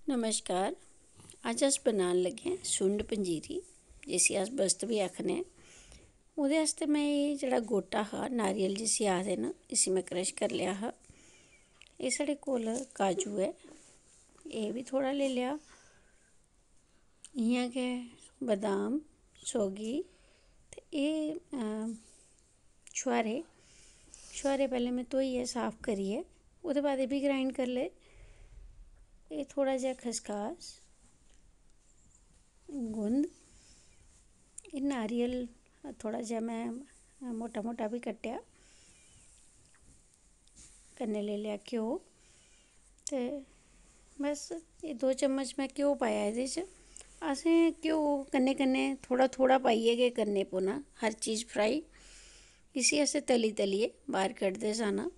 नमस्कार। अज अस बनान लगे सुंड पंजीरी, जिसी अस बस्त भी आखने। ओह्दे आस्तै मैं एह् जेह्ड़ा गोटा हा नारियल जिसी आखदे न, इसी मैं क्रश करी लेआ हा। एह् साढ़े कोल काजू ऐ, एह् बी थोह्ड़ा लेई लेआ। इ'यां गै बदाम, सौगी ते एह् छुहारे पैह्लें मैं धोइयै साफ करियै ओह्दे बाद एह् बी ग्राइंड करी ले। एह् थोह्ड़ा जेहा खसकास, गुंद, एह् नारियल थोह्ड़ा जेहा मैं मोटा मोटा भी कट्टेआ, कन्नै लेई लेआ घ्यो ते बस एह् 2 चम्मच मैं घ्यो पाया एह्दे च। असें घ्यो कन्नै कन्नै थोह्ड़ा थोह्ड़ा पाइयै गै करने पौना हर चीज़ फ्राई। इसी असें तली तलियै बाह्र कड्ढदे जाना।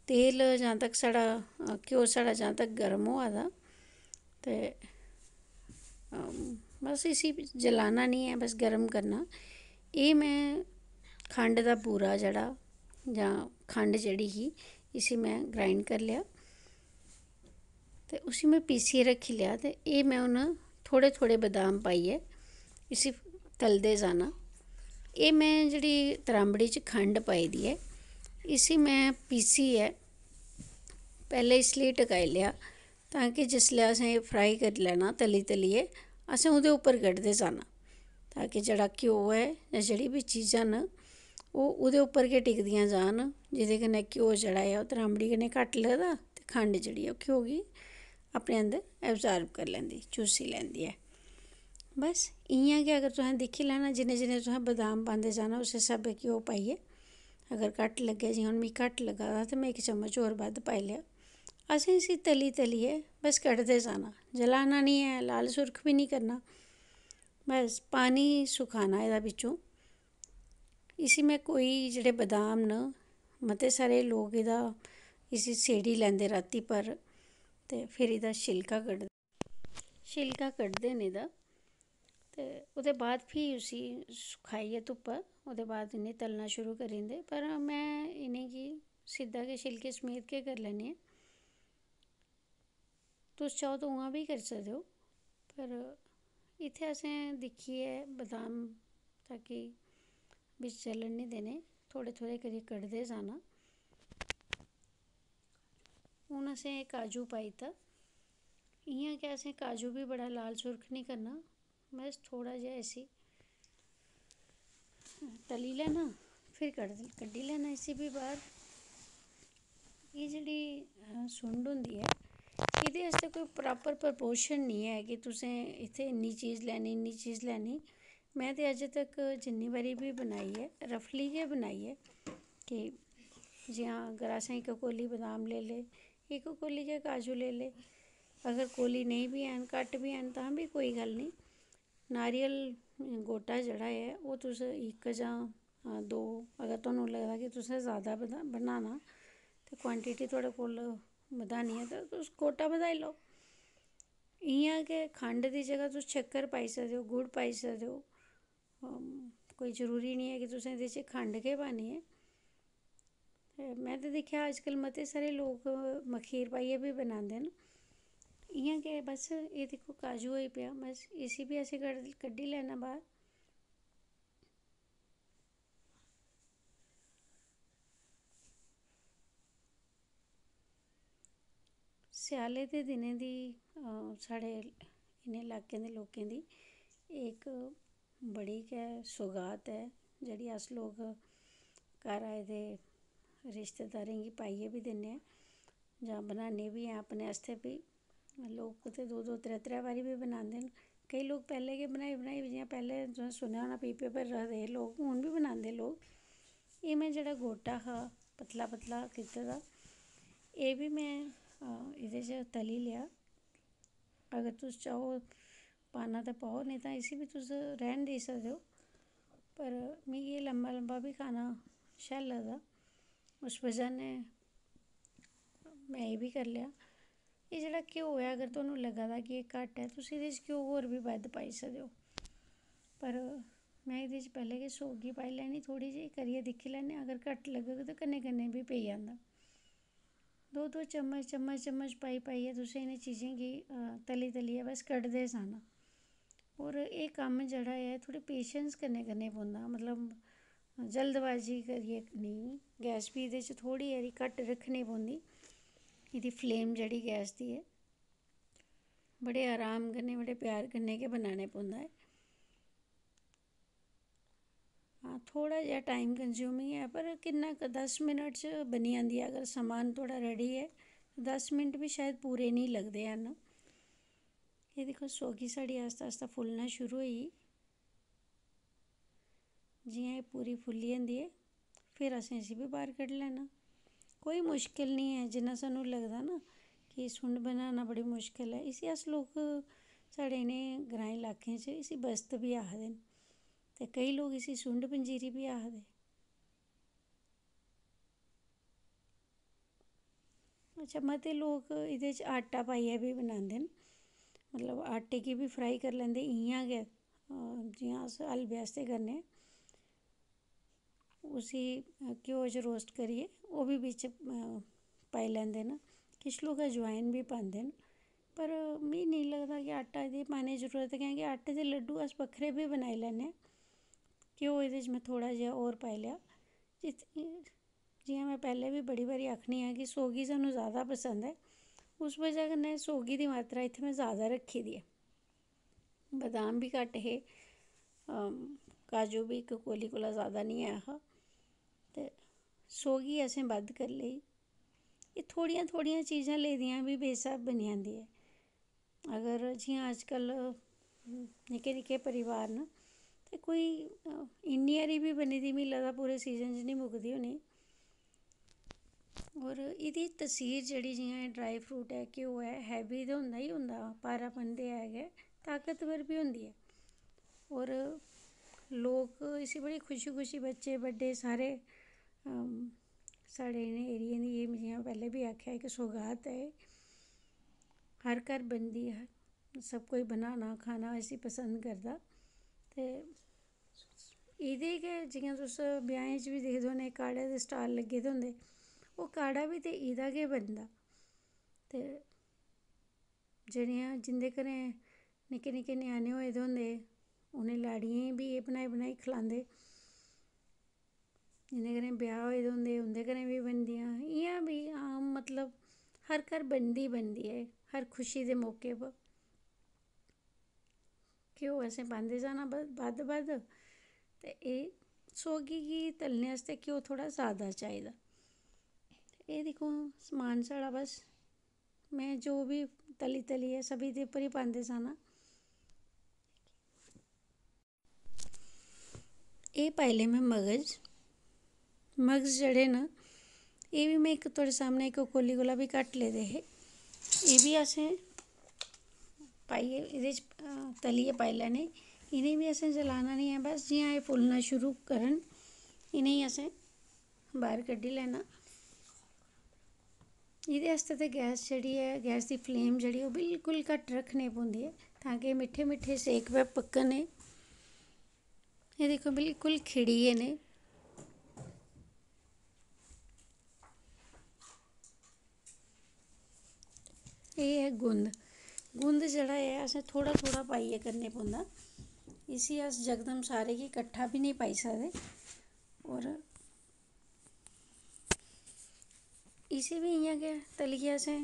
तेल जां तक साढ़ा घ्यो साढ़ा जां तक गर्म होआ दा ते बस इसी जलाना निं ऐ, बस गर्म करना। एह् मैं खंड दा बूरा जेह्ड़ा जां खंड जेह्ड़ी ही इसी मैं ग्राइंड करी लेआ ते उसी मैं पीसियै रक्खी लेआ। ते एह् मैं हून थोह्ड़े थोह्ड़े बदाम पाइयै इसी तलदे जाना। एह् मैं जेह्ड़ी त्रांबड़ी च खंड पाई दी ऐ, इसी मैं पीसियै पैह्लें इसलेई टकाई लेआ तां कि जिसलै असें एह् फ्राई करी लैना तली तलियै, असें ओह्दे उप्पर कड्ढदे जाना ताकि जेह्ड़ा घ्यो ऐ जां जेह्ड़ी बी चीज़ां न ओह् ओह्दे उप्पर गै टिकदियां जान, जेह्दे कन्नै घ्यो जेह्ड़ा ऐ ओह् त्रांबड़ी कन्नै घट्ट लगदा ते खंड जेह्ड़ी ऐ ओह् घ्यो गी अपने अंदर ऐबजार्व करी लैंदी, चूसी लैंदी ऐ। बस इ'यां गै अगर तुसें दिक्खी लैना जिन्ने जिन्ने तुसें बदाम पांदे जाना उस्सै स्हाबै घ्यो पाइयै। अगर घट्ट लग्गै, जि'यां हून मिगी घट्ट लग्गा दा ते में 1 चम्मच होर बद्ध पाई लेआ। असें इसी तली तलियै बस कड्ढदे जाना, जलाना निं ऐ, लाल सुर्ख बी निं करना। बस पानी सुखाना एह्दा बिच्चों। इसी में कोई जेह्ड़े बदाम न, मते सारे लोग इसी सेड़ी लैंदे रातीं भर ते फिर एह्दा छिलका कड्ढदे न एह्दा ते ओह्दे बाद फ्ही उसी सखाइयै धुप्पा ओह्दे बाद इ'नें तलना शुरू करी दिंदे। पर मैं इ'नेंगी सिद्धा गै छिलके समेत गै करी लैन्नी आं। तुस चाहो ते उ'आं बी करी सकदे ओ, पर इत्थें असें दिक्खियै बदाम ताकि बिच्च जलन निं देने, थोह्ड़े थोह्ड़े करियै कड्ढदे जाना। हून असें काजू पाई दित्ता। इ'यां गै असें काजू बी बड़ा लाल सुर्ख निं करना, बस थोह्ड़ा जेहा इसी तली लैना, फिर कड्ढी लैना इसी बी बाह्र। एह् जेह्ड़ी सुंड होंदी ऐ, एह्दे आस्तै कोई प्रापर प्रपोर्शन निं ऐ कि तुसें इत्थें इन्नी चीज़ लैनी इन्नी चीज़ लैनी। मैं ते अज्ज तक जिन्नी बारी बी बनाई ऐ रफली गै बनाई ऐ कि जि'यां अगर असें 1 कौली बदाम लेई ले, 1 कौली गै काजू लेई ले। अगर कौली नेईं बी हैन, घट्ट बी हैन तां बी कोई गल्ल निं। नारियल गोटा जेह्ड़ा ऐ ओह् तुस 1 जां 2, अगर तुहानूं लगदा कि तुसें जादा बनाना ते क्वांटिटी थुआढ़े कोल बधानी ऐ ते तुस गोटा बधाई लैओ। इ'यां गै खंड दी जगह तुस शक्कर पाई सकदे ओ, गुड़ पाई सकदे ओ। कोई जरूरी निं ऐ कि तुसें एह्दे च खंड गै पानी ऐ। ते में ते दिक्खेआ अजकल्ल मते सारे लोग मखीर पाइयै बी बनांदे न। इ'यां गै बस एह् दिक्खो काजू होई पेआ, बस इसी बी असें कड्ढी लैना बाह्र। स्याले दे दिनें दी साढ़े इ'नें इलाकें दे लोकें दी इक बड़ी गै सौगात ऐ जेह्ड़ी अस लोग घर आए दे रिश्तेदारें गी पाइयै बी दिन्ने आं जां बनान्ने बी आं अपने आस्तै बी। लोग कुतै 2-2, 3-3 बारी बी बनांदे न। केईं लोग पैह्लें गै बनाई बनाई जि'यां पैह्लें तुसें सुनेआ होना पीपे पर रखदे हे लोग, हून बी बनांदे लोग। एह् में जेह्ड़ा गोटा हा पतला पतला कीते दा, एह् बी में एह्दे च तली लेआ। अगर तुस चाहो पाना ते पाओ, नेईं तां इसी बी तुस रैह्न देई सकदे ओ। पर मिगी एह् लम्बा लम्बा बी खाना शैल लगदा, उस बजह नै में एह् बी करी लेआ। एह् जेह्ड़ा घ्यो ऐ अगर तुहानूं लग्गा दा कि एह् घट्ट ऐ, तुस एह्दे च घ्यो होर बी बद्ध पाई सकदे ओ। पर में एह्दे च पैह्लें गै सौगी पाई लैनी थोह्ड़ी जेही, करियै दिक्खी लैन्ने आं अगर घट्ट लग्गग ते कन्नै कन्नै बी पेई जंदा। दो चम्मच पाइयै तुसें इ'नें चीज़ें गी तलियै बस कड्ढदे जाना। और एह् कम्म जेह्ड़ा ऐ थोह्ड़ी पेशैंस कन्नै करने पौंदा, मतलब जल्दबाजी करियै नेईं। गैस बी एह्दे च थोह्ड़ी हारी घट्ट रक्खनी पौंदी। एह्दी फ्लेम जेह्ड़ी गैस दी ऐ बड़े आराम कन्नै बड़े प्यार कन्नै गै बनाने पौंदा ऐ। हाँ, थोह्ड़ा जेहा टाइम कंज्यूमिंग ऐ, पर किन्ना 10 मिनट च बनी जंदी ऐ। अगर समान थोह्ड़ा रेडी ऐ 10 मिनट बी शायद पूरे निं लगदे हैन। एह् दिक्खो सौगी साढ़ी आस्ता आस्ता फुल्लना शुरू होई गेई। जियां एह् पूरी फुल्ली जंदी ऐ फिर असें इसी बी बाह्र कड्ढी लैना। कोई मुश्किल निं ऐ जिन्ना सानूं लगदा ना कि सुंड बनाना बड़ी मुश्किल ऐ। इसी अस लोग साढ़े इ'नें ग्राईं लाकें च इसी बस्त बी आखदे न, ते केईं लोग इसी सुंड पंजीरी बी आखदे। अच्छा, मते लोग एह्दे च आटा पाइयै बी बनांदे न, मतलब आटे गी बी फ्राई करी लैंदे इ'यां गै जियां अस हलवे आस्तै करने। उसी घ्यो च रोस्ट करियै ओह् बी बिच्च पाई लैंदे न। किश लोग अजवाइन बी पांदे न, पर मिगी नेईं लगदा कि आटा एह्दे च पाने दी जरूरत ऐ, कैंह्कि आटे दे लड्डू अस बक्खरे बी बनाई लैन्ने आं। घ्यो एह्दे च में थोह्ड़ा जेहा होर पाई लेआ। जियां में पैह्लें बी बड़ी बारी आखनी आं कि सौगी सानूं ज़्यादा पसंद ऐ, उस बजह कन्नै सौगी दी मात्रा इत्थें में ज़्यादा रक्खी दी ऐ। बदाम बी घट्ट हे, काजू बी इक कोली कोला ज़्यादा निं ऐ हा, ते सौगी असें बद्ध करी लेई। एह् थोह्ड़ियां थोह्ड़ियां चीज़ां लेदियां बी बेस्हाब बनी जंदी ऐ। अगर जियां अज्जकल निक्के निक्के परिवार न, ते कोई इन्नी हारी बी बनी दी मिगी लगदा पूरे सीज़न च निं मुकदी होनी। और एह्दी तसीर जेह्ड़ी जियां एह् ड्राई फ्रूट ऐ, घ्यो ऐ, हैवी ते होंदा ही होंदा, भारापन ते है गै, ताकतवर बी होंदी ऐ। और लोग इसी बड़ी खुशी खुशी बच्चे बड्डे सारे साढ़े इ'नें एरियें दी एह् जियां पैह्लें बी आखेआ इक सौगात ऐ एह्। हर घर बनदी ऐ, सब कोई बनाना खाना इसी पसंद करदा। ते एह्दे गै जियां तुस ब्याहें च बी दिखदे होने काढ़े दे स्टाल लग्गे दे होंदे, ओह् काढ़ा बी ते एह्दा गै बनदा। ते जेह्ड़ियां जिंदे घरें निक्के निक्के ञ्याणे होए दे होंदे उ'नें लाड़ियें गी बी एह् बनाई बनाई खलांदे। जिंदे घरें ब्याह् होए दे होंदे उं'दे घरें बी बनदियां। इ'यां बी आम मतलब हर घर बनदी बनदी ऐ हर खुशी दे मौके पर। घ्यो असें पांदे जाना बद्ध बद्ध, ते एह् सौगी गी तलने आस्तै घ्यो थोह्ड़ा ज़्यादा चाहिदा। एह् दिक्खो समान साढ़ा बस में जो बी तलियै सब एह्दे उप्पर ही पांदे जाना। एह् पाई ले में मगज़ जेह्ड़े न एह् बी में इक तोआड़े सामनै इक कोली कोला बी घट्ट लेदे हे। एह् बी असें पाइयै एह्दे च तलियै पाई लैने। इ'नें बी असें जलाना निं ऐ, बस जियां एह् फुल्लना शुरू करन इ'नेंगी असें बाह्र कड्ढी लैना। एह्दे आस्तै ते गैस जेह्ड़ी ऐ गैस दी फ्लेम जेह्ड़ी ओह् बिल्कुल घट्ट रक्खनी पौंदी ऐ, तां कि मिट्ठे मिट्ठे सेक पर पक्कन एह् दिक्खो बिल्कुल खिड़ी गे न। एह् ऐ गुंद जेह्ड़ा ऐ असें थोह्ड़ा थोह्ड़ा पाइयै करने पौंदा। इसी अस यकदम सारे गी कट्ठा बी निं पाई सकदे। और इसी बी इ'यां गै तलियै असें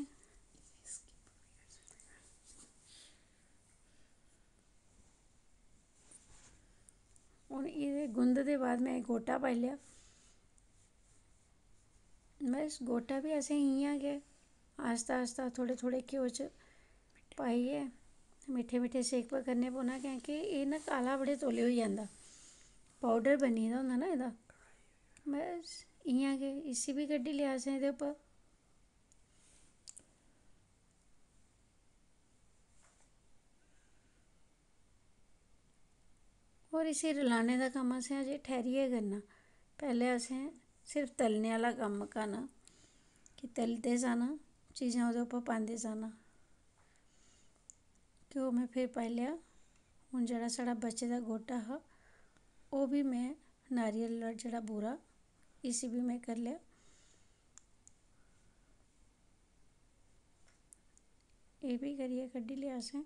हून एह्दे गुंद दे बाद में गोटा पाई लेआ। बस गोटा बी असें इ'यां गै आस्ता आस्ता थोह्ड़े थोह्ड़े घ्यो च पाइयै मिट्ठे मिट्ठे सेक पर करने पौना, क्योंकि एह् ना काला बड़े तौले होई जंदा, पाउडर बनी गेदा होंदा ना एह्दा। बस इ'यां गै इसी बी कड्ढी लेआ असें एह्दे उप्पर। और इसी रलाने दा कम्म असें अजें ठैरियै करना। पैह्लें असें सिर्फ तलने आह्ला कम्म मकाना कि तलदे जाना, चीज़ां ओह्दे उप्पर पांदे जाना। घ्यो में फिर पाई लेआ। हून जेह्ड़ा साढ़ा बचे दा गोटा हा ओह् बी में नारियल दा जेह्ड़ा बूरा इसी बी में करी लेआ। ये भी करिए कड्ढी लिया असें।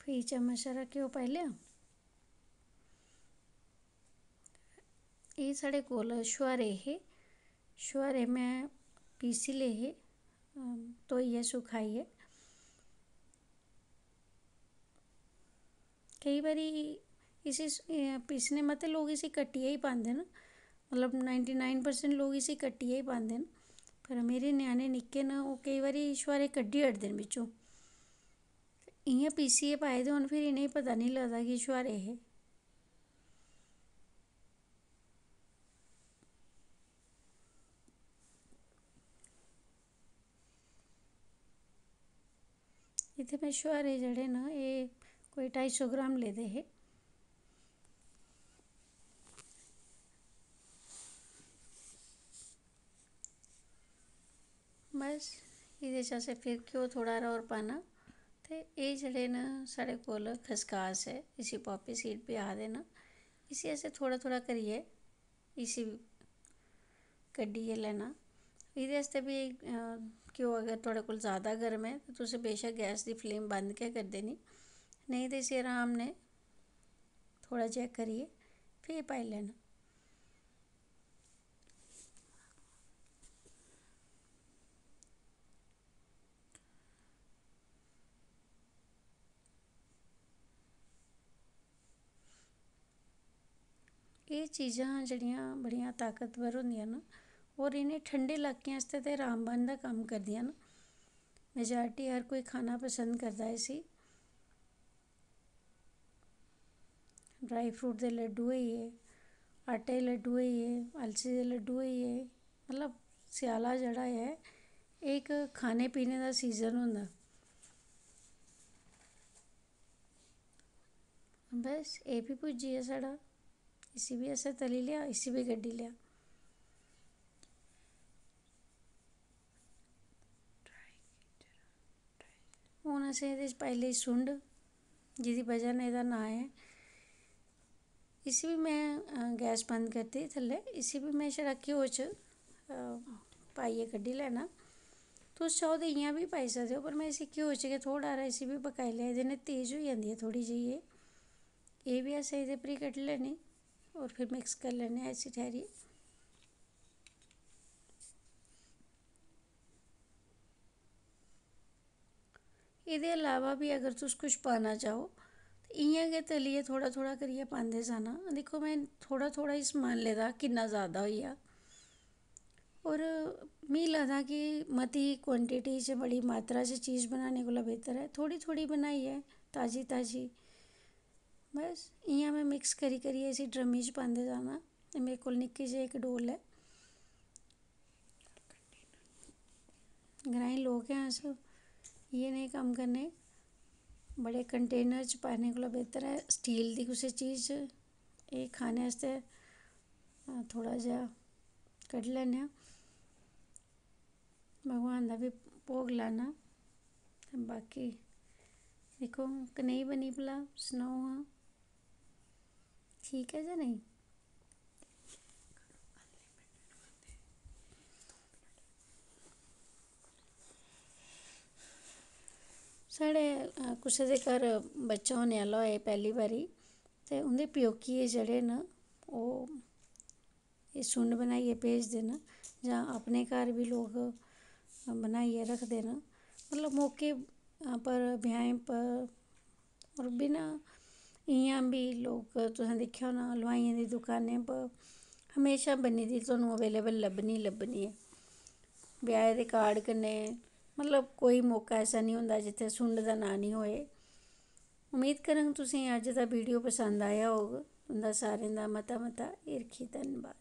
फ्ही चम्मच सारा घ्यो पाई लेआ। ये साढ़े कोल छुहारे हे, छुहारे मैं पीसी ले हे धोइयै सुखाइयै। केई बारी इसी पीसने मते लोग इसी कट्टियै ही पांदे न, मतलब 99% लोग इसी कट्टियै ही पांदे न, पर मेरे ञ्याणे निक्के न, ओह् केई बारी छुहारे कड्ढी ओड़दे न बिच्चों। इ'यां पीसियै पाए दे होन फिर इ'नेंगी पता निं लगदा कि छुहारे हे। इत्थै में छुहारे जेह्ड़े न एह् कोई 250 ग्राम लेदे हे। बस एह्दे च असें फिर घ्यो थोह्ड़ा हारा होर पाना। ते एह् जेह्ड़े न साढ़े कोल खसकास ऐ, इसी पॉपी सीड बी आखदे न। इसी असें थोह्ड़ा थोह्ड़ा करियै इसी कड्ढियै लैना। एह्दे आस्तै बी घ्यो अगर थुआढ़े कोल ज़्यादा गर्म ऐ ते तुस बेशक गैस दी फ्लेम बंद गै करी देनी, नेईं ते इसी अराम ने थोह्ड़ा जेहा करियै फ्ही पाई लैना। एह् चीज़ां जेह्ड़ियां बड़ियां ताकतवर होंदियां न, होर इ'नें ठंडे लाकें आस्तै ते रामबन दा कम्म करदियां न। मेजॉरिटी हर कोई खाना पसंद करदा ऐ इसी। ड्राई फ्रूट दे लड्डू होई गे, आटे दे लड्डू होई गे, अलसी दे लड्डू होई गे, मतलब स्याला जेह्ड़ा ऐ एह् इक खाने पीने दा सीज़न होंदा। बस एह् बी भुज्जी गेआ साढ़ा, इसी बी असें तली लेआ, इसी बी कड्ढी लेआ। हून असें एह्दे च पाई लेई सुंड, जेह्दी बजह कन्नै एह्दा नांऽ ऐ। इसी बी में गैस बंद करती थल्ले, इसी बी में छड़ा घ्यो च पाइयै कड्ढी लैना। तुस चाहो ते इ'यां बी पाई सकदे हो, पर में इसी घ्यो च गै थोह्ड़ा हारा इसी बी पकाई लेआ, एह्दे कन्नै तेज़ होई जंदी ऐ थोह्ड़ी जेही एह् बी असें एह्दे पर ही कड्ढी लैनी होर फिर मिक्स करी लैन्ने आं इसी ठैरियै। एह्दे अलावा बी अगर तुस कुछ पाना चाहो ते इ'यां गै तलियै थोह्ड़ा थोह्ड़ा करियै पांदे जाना। दिक्खो में थोह्ड़ा थोह्ड़ा ही समान लेदा, किन्ना जादा होई गेआ। होर मिगी लगदा कि मती क्वांटिटी च, बड़ी मात्रा च चीज़ बनाने कोला बेह्तर ऐ थोह्ड़ी थोह्ड़ी बनाइयै ताज़ी ताज़ी। बस इ'यां में मिक्स करी करियै इसी ड्रमी च पांदे जाना। मेरे कोल निक्की जेही इक डोल ऐ। ग्राईं लोक आं अस, इ'यै नेह् कम्म करने। बड़े कंटेनर च पाने कोला बेह्तर ऐ स्टील दी कुसै चीज़ च एह् खाने आस्तै थोह्ड़ा जेहा कड्ढी लैन्ने आं। भगवान दा बी भोग लाना। ते बाकी दिक्खो कनेही बनी भला, सनाओ हां, ठीक ऐ जां नेईं। साढ़े कुसै दे घर बच्चा होने आह्ला होए पैह्ली बारी, ते उं'दे प्योकिये जेह्ड़े न ओह् एह् सुंड बनाइयै भेजदे न, जां अपने घर बी लोग बनाइयै रखदे न। मतलब मौके पर, ब्याहें पर, होर बिना इ'यां बी लोग तुसें दिक्खेआ होना हलवाइयें दी दकानें पर हमेशा बनी दी तोआनूं अवेलेबल लब्भनी गै लब्भनी ऐ। ब्याहे दे कार्ड कन्नै, मतलब कोई मौका ऐसा निं होंदा जित्थै सुंड दा नांऽ निं होए। उम्मीद करङ तुसें गी अज्ज दा वीडियो पसंद आया होग। तुं'दा सारें दा मता मता हिरखी धन्नबाद।